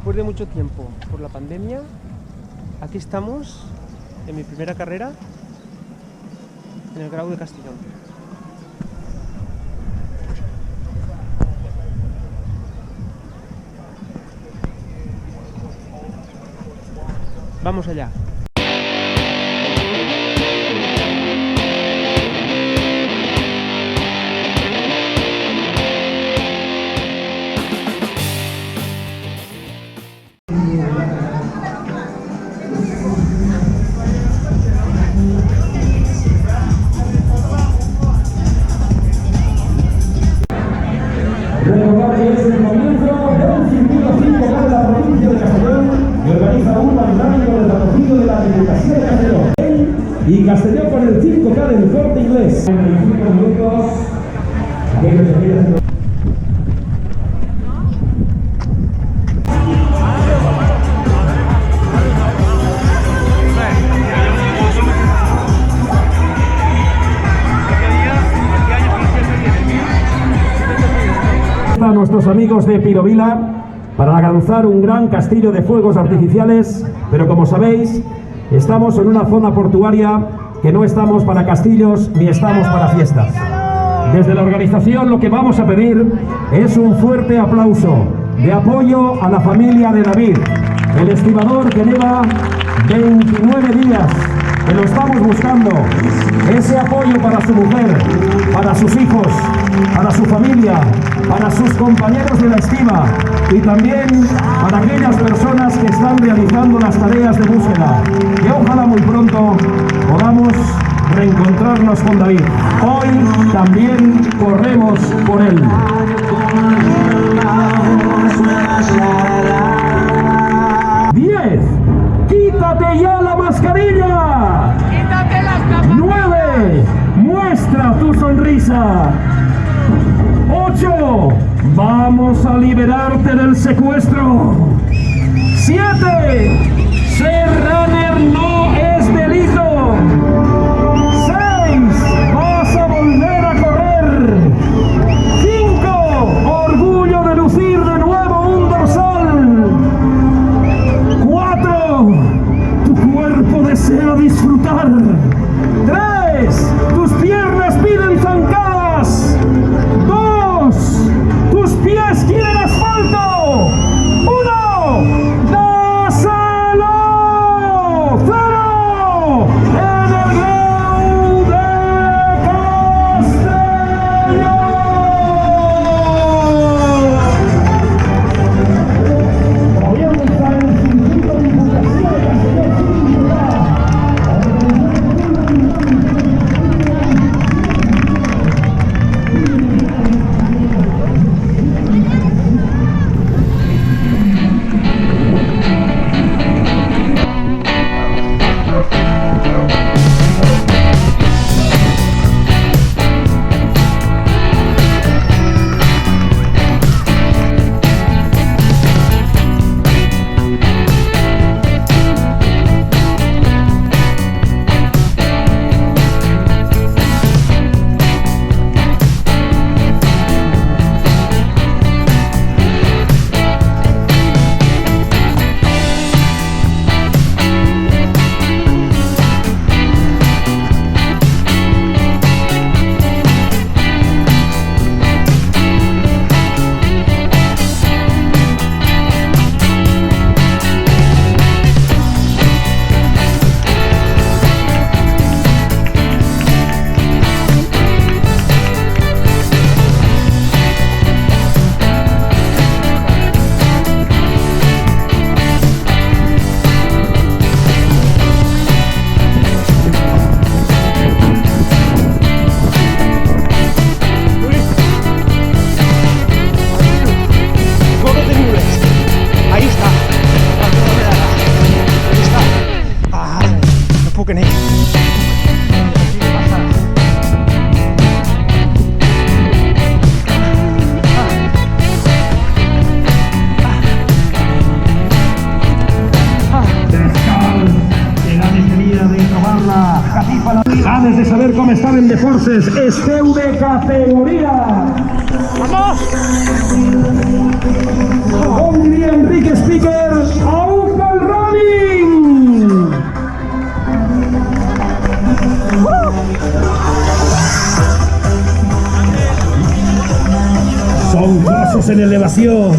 Después de mucho tiempo por la pandemia, aquí estamos en mi primera carrera en el Grau de Castellón. Vamos allá. Recordar que es el comienzo del circuito 5K de la provincia de Castellón, que organiza un matrimonio con el patrocinio de la Diputación de Castellón. Y Castellón con el 5K del Corte Inglés. 25 minutos. Aquellos que quieran. A nuestros amigos de Pirovila para lanzar un gran castillo de fuegos artificiales, pero como sabéis, estamos en una zona portuaria que no estamos para castillos ni estamos para fiestas. Desde la organización lo que vamos a pedir es un fuerte aplauso de apoyo a la familia de David, el estibador que lleva 29 días que lo estamos buscando. Ese apoyo para su mujer, para sus hijos, para su familia, para sus compañeros de la estiva y también para aquellas personas que están realizando las tareas de búsqueda. Que ojalá muy pronto podamos reencontrarnos con David. Hoy también corremos por él. 10. ¡Quítate ya la mascarilla! ¡Quítate las zapatillas! 9. Muestra tu sonrisa. 8. Vamos a liberarte del secuestro. 7. Ser runner no es delito. 6. Vas a volver a correr. 5. Orgullo de lucir de nuevo un dorsal. 4. Tu cuerpo desea disfrutar. 3. Tus piernas piden zancadas. 2. Tus pies quieren asfalto. 1. ¡Dáselo! 0. En el Grau de Castellón. Comienza el circuito de Diputación de Castellón. Ganes de saber cómo están en Deportes, esteu de categoría. ¡Vamos! Como diría Enrique Speaker, elevació.